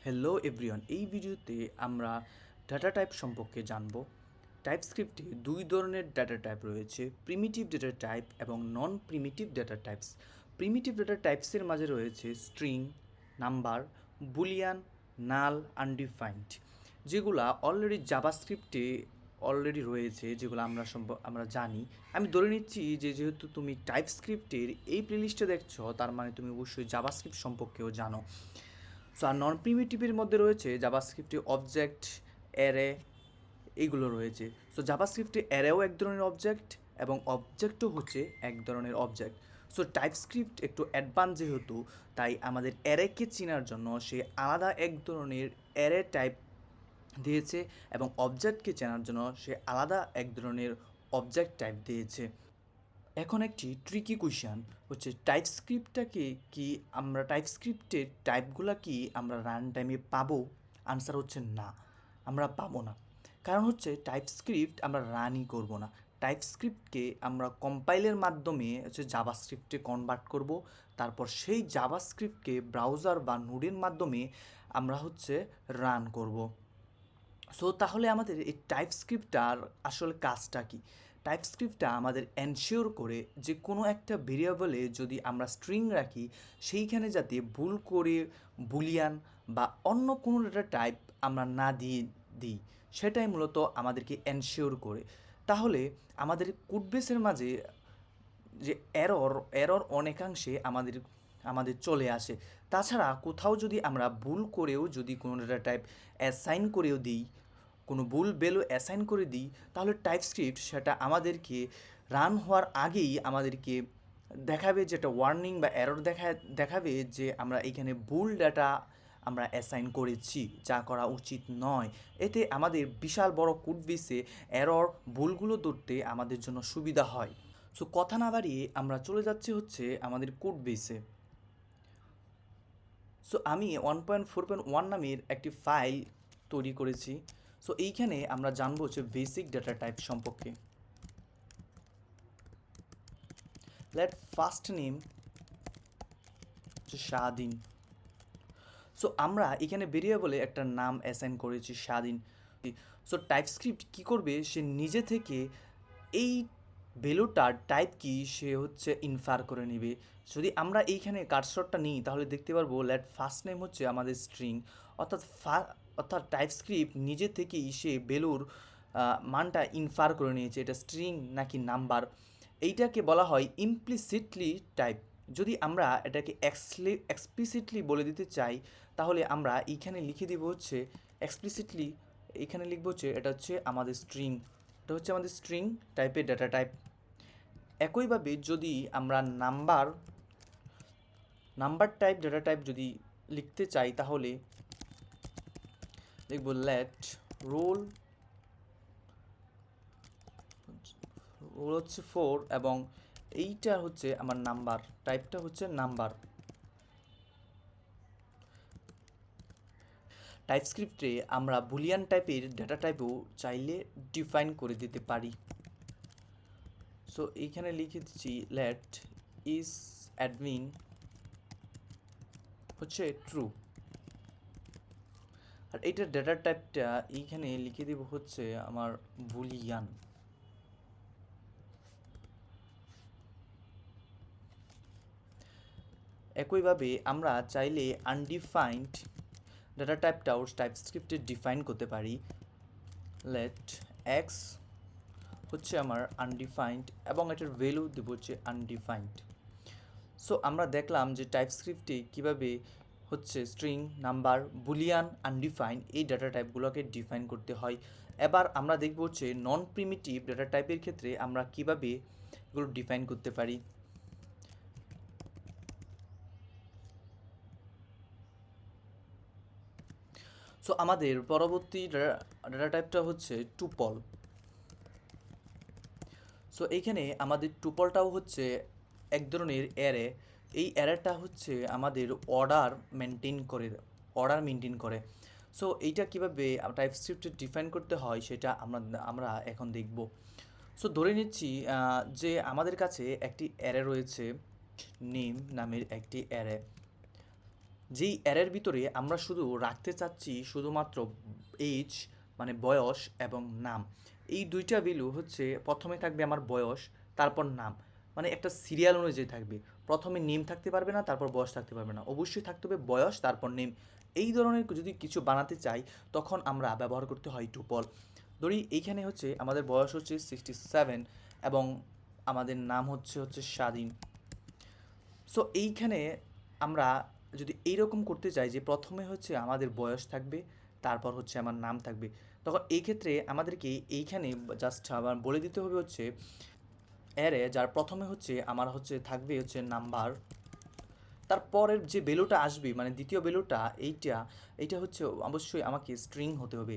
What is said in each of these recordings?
Hello everyone, এই ভিডিওতে আমরা ডাটা টাইপ সম্পর্কে জানব। টাইপস্ক্রিপ্টে দুই ধরনের ডাটা টাইপ রয়েছে, প্রিমিটিভ ডাটা টাইপ এবং non primitive data types. Primitive data টাইপসের মাঝে রয়েছে string, number, boolean, null, undefined, যেগুলা অলরেডি জাভাস্ক্রিপ্টে অলরেডি রয়েছে, যেগুলো আমরা জানি। আমি ধরে নিচ্ছি যে যেহেতু তুমি টাইপস্ক্রিপ্টের এই প্লেলিস্টে দেখছো, তার মানে তুমি অবশ্যই জাভাস্ক্রিপ্ট সম্পর্কেও জানো। সো আর নন প্রিমিটিভের মধ্যে রয়েছে জাভাস্ক্রিপ্টে অবজেক্ট, অ্যারে, এইগুলো রয়েছে। সো জাভাস্ক্রিপ্টে অ্যারেও এক ধরনের অবজেক্ট এবং অবজেক্টও হচ্ছে এক ধরনের অবজেক্ট। সো টাইপস্ক্রিপ্ট একটু অ্যাডভান্স যেহেতু, তাই আমাদের অ্যারেকে চেনার জন্য সে আলাদা এক ধরনের অ্যারে টাইপ দিয়েছে এবং অবজেক্টকে চেনার জন্য সে আলাদা এক ধরনের অবজেক্ট টাইপ দিয়েছে। এখন একটি ট্রিকি কোয়েশ্চেন হচ্ছে, টাইপস্ক্রিপ্টের টাইপগুলো কি আমরা রান টাইমে পাবো? আনসার হচ্ছে না, আমরা পাবো না। কারণ হচ্ছে টাইপস্ক্রিপ্ট আমরা রানই করব না। টাইপস্ক্রিপ্টকে আমরা কম্পাইলের মাধ্যমে হচ্ছে জাভাস্ক্রিপ্টে কনভার্ট করব, তারপর সেই জাভাস্ক্রিপ্টকে ব্রাউজার বা নোডের মাধ্যমে আমরা হচ্ছে রান করব। সো তাহলে আমাদের এই টাইপস্ক্রিপ্টটার আসলে কাজটা কি? টাইপস্ক্রিপ্টটা আমাদের এনশিওর করে যে কোনো একটা ভেরিয়েবলে যদি আমরা স্ট্রিং রাখি, সেইখানে যাতে ভুল করে বুলিয়ান বা অন্য কোনো ডেটা টাইপ আমরা না দিয়ে দিই, সেটাই মূলত আমাদেরকে এনশিওর করে। তাহলে আমাদের কোডবেসের মাঝে যে এরর অনেকাংশে আমাদের চলে আসে। তাছাড়া কোথাও যদি আমরা ভুল করেও যদি কোনো ডেটা টাইপ অ্যাসাইন করেও দিই, কোনো ভুল ভ্যালু অ্যাসাইন করে দিই, তাহলে টাইপস্ক্রিপ্ট সেটা আমাদেরকে রান হওয়ার আগেই আমাদেরকে দেখাবে, যেটা ওয়ার্নিং বা এরর দেখাবে যে আমরা এখানে ভুল ডাটা আমরা অ্যাসাইন করেছি, যা করা উচিত নয়। এতে আমাদের বিশাল বড় কোড বেসে এরর ভুলগুলো ধরতে আমাদের জন্য সুবিধা হয়। সো কথা না বাড়িয়ে আমরা চলে যাচ্ছি হচ্ছে আমাদের কোড বেসে। সো আমি 1.4.1 নামের একটি ফাইল তৈরি করেছি। সো এইখানে আমরা জানবো হচ্ছে বেসিক ডাটা টাইপ সম্পর্কে। লেট ফার্স্ট নেম হচ্ছে স্বাধীন। সো আমরা এখানে ভেরিয়েবলে একটা নাম অ্যাসাইন করেছি স্বাধীন। সো টাইপস্ক্রিপ্ট কী করবে, সে নিজে থেকে এই ভ্যালুটার টাইপ কি সে হচ্ছে ইনফার করে নেবে। যদি আমরা এইখানে কার্সরটা নিই তাহলে দেখতে পারবো লেট ফার্স্ট নেম হচ্ছে আমাদের স্ট্রিং, অর্থাৎ টাইপস্ক্রিপ্ট নিজে থেকেই সে ভ্যালুর মানটা ইনফার করে নিয়েছে এটা স্ট্রিং নাকি নাম্বার। এইটাকে বলা হয় ইমপ্লিসিটলি টাইপ। যদি আমরা এটাকে এক্সপ্লিসিটলি বলে দিতে চাই, তাহলে আমরা এইখানে লিখে দিব হচ্ছে এক্সপ্লিসিটলি, এইখানে লিখবো হচ্ছে এটা হচ্ছে আমাদের স্ট্রিং, এটা হচ্ছে আমাদের স্ট্রিং টাইপের ডাটা টাইপ। একইভাবে যদি আমরা নাম্বার টাইপ ডাটা টাইপ যদি লিখতে চাই, তাহলে লিখব লেট রোল রোল হচ্ছে 4 এবং এইটা হচ্ছে আমার নাম্বার, টাইপটা হচ্ছে নাম্বার। টাইপস্ক্রিপ্টে আমরা বুলিয়ান টাইপের ডাটা টাইপও চাইলে ডিফাইন করে দিতে পারি। সো এইখানে লিখে দিচ্ছি লেট ইজ অ্যাডমিন হচ্ছে ট্রু, আর এইটার ডেটা টাইপটা এইখানে লিখে দেব হচ্ছে আমার বুলিয়ান। একইভাবে আমরা চাইলে আনডিফাইন্ড ডাটা টাইপটাও টাইপস্ক্রিপ্টে ডিফাইন করতে পারি। লেট এক্স হচ্ছে আমার আনডিফাইন্ড এবং এটার ভ্যালু দেব হচ্ছে আনডিফাইন্ড। সো আমরা দেখলাম যে টাইপস্ক্রিপ্টে কীভাবে হচ্ছে স্ট্রিং, নাম্বার, বুলিয়ান, আনডিফাইন এই ডাটা টাইপগুলোকে ডিফাইন করতে হয়। এবার আমরা দেখব হচ্ছে নন প্রিমিটিভ ডাটা টাইপের ক্ষেত্রে আমরা কীভাবে এগুলো ডিফাইন করতে পারি। সো আমাদের পরবর্তী ডাটা টাইপটা হচ্ছে টুপল। সো এইখানে আমাদের টুপলটাও হচ্ছে এক ধরনের অ্যারে। এই অ্যারেটা হচ্ছে আমাদের অর্ডার মেনটেন করে। সো এইটা কীভাবে টাইপস্ক্রিপ্টে ডিফাইন করতে হয় সেটা আমরা এখন দেখব। সো ধরে নিচ্ছি যে আমাদের কাছে একটি অ্যারে রয়েছে, নেম নামের একটি অ্যারে। যেই অ্যারের ভিতরে আমরা শুধু রাখতে চাচ্ছি শুধুমাত্র এজ মানে বয়স এবং নাম। এই দুইটা ভ্যালু হচ্ছে প্রথমে থাকবে আমার বয়স, তারপর নাম, মানে একটা সিরিয়াল অনুযায়ী থাকবে। প্রথমে নেম থাকতে পারবে না, তারপর বয়স থাকতে পারবে না, অবশ্যই থাকতে হবে বয়স তারপর নেম। এই ধরনের যদি কিছু বানাতে চাই তখন আমরা ব্যবহার করতে হয় টুপল। ধরি এইখানে হচ্ছে আমাদের বয়স হচ্ছে 67 এবং আমাদের নাম হচ্ছে স্বাধীন। সো এইখানে আমরা যদি এইরকম করতে চাই যে প্রথমে হচ্ছে আমাদের বয়স থাকবে, তারপর হচ্ছে আমার নাম থাকবে, তখন এই ক্ষেত্রে আমাদেরকে এইখানে জাস্ট আবার বলে দিতে হবে হচ্ছে অ্যারে যার প্রথমে হচ্ছে আমার হচ্ছে থাকবে হচ্ছে নাম্বার, তারপরের যে ভ্যালুটা আসবে মানে দ্বিতীয় ভ্যালুটা এইটা হচ্ছে অবশ্যই আমাকে স্ট্রিং হতে হবে,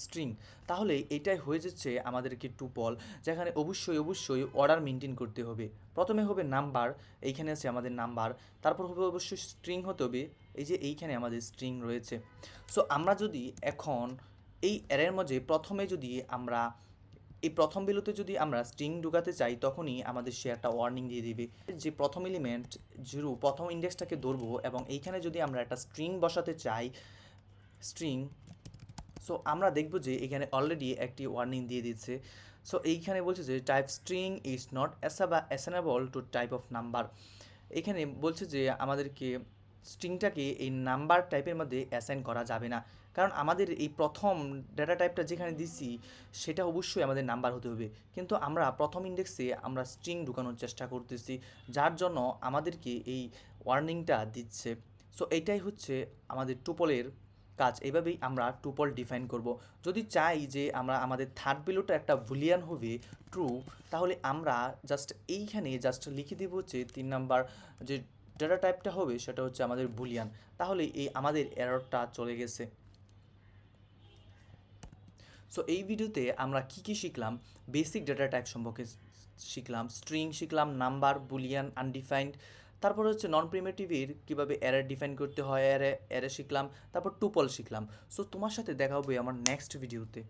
স্ট্রিং। তাহলে এটাই হয়ে যাচ্ছে আমাদেরকে টুপল, যেখানে অবশ্যই অর্ডার মেনটেন করতে হবে। প্রথমে হবে নাম্বার, এইখানে আছে আমাদের নাম্বার, তারপর হবে অবশ্যই স্ট্রিং হতে হবে, এই যে এইখানে আমাদের স্ট্রিং রয়েছে। সো আমরা যদি এখন এই অ্যারের মধ্যে প্রথমে যদি আমরা এই প্রথম ভ্যালুতে যদি আমরা স্ট্রিং ঢুকাতে চাই তখনই আমাদের সে একটা ওয়ার্নিং দিয়ে দিবে যে প্রথম এলিমেন্ট জিরো, প্রথম ইন্ডেক্সটাকে ধরবো এবং এইখানে যদি আমরা একটা স্ট্রিং বসাতে চাই, স্ট্রিং। সো আমরা দেখব যে এখানে অলরেডি একটি ওয়ার্নিং দিয়ে দিচ্ছে। সো এইখানে বলছে যে type string is not assignable to type of number. এখানে বলছে যে আমাদেরকে স্ট্রিংটাকে এই নাম্বার টাইপের মধ্যে অ্যাসাইন করা যাবে না, কারণ আমাদের এই প্রথম ডেটা টাইপটা যেখানে দিচ্ছি সেটা অবশ্যই আমাদের নাম্বার হতে হবে, কিন্তু আমরা প্রথম ইন্ডেক্সে আমরা স্ট্রিং ঢুকানোর চেষ্টা করতেছি, যার জন্য আমাদেরকে এই ওয়ার্নিংটা দিচ্ছে। সো এইটাই হচ্ছে আমাদের টুপলের কাজ। এইভাবেই আমরা টুপল ডিফাইন করব। যদি চাই যে আমরা আমাদের থার্ড ভ্যালুটা একটা বুলিয়ান হবে ট্রু, তাহলে আমরা জাস্ট এইখানে জাস্ট লিখে দেবো হচ্ছে 3 নাম্বার যে ডেটা টাইপটা হবে সেটা হচ্ছে আমাদের বুলিয়ান, তাহলে এই আমাদের এররটা চলে গেছে। সো এই ভিডিওতে আমরা কি শিখলাম, বেসিক ডেটা টাইপ সম্পর্কে শিখলাম, স্ট্রিং শিখলাম, নাম্বার, বুলিয়ান, আনডিফাইন্ড, তারপর হচ্ছে নন প্রিমিটিভের কীভাবে অ্যারে ডিফাইন করতে হয়, অ্যারে শিখলাম, তারপর টুপল শিখলাম। সো তোমার সাথে দেখা হবে আমার নেক্সট ভিডিওতে।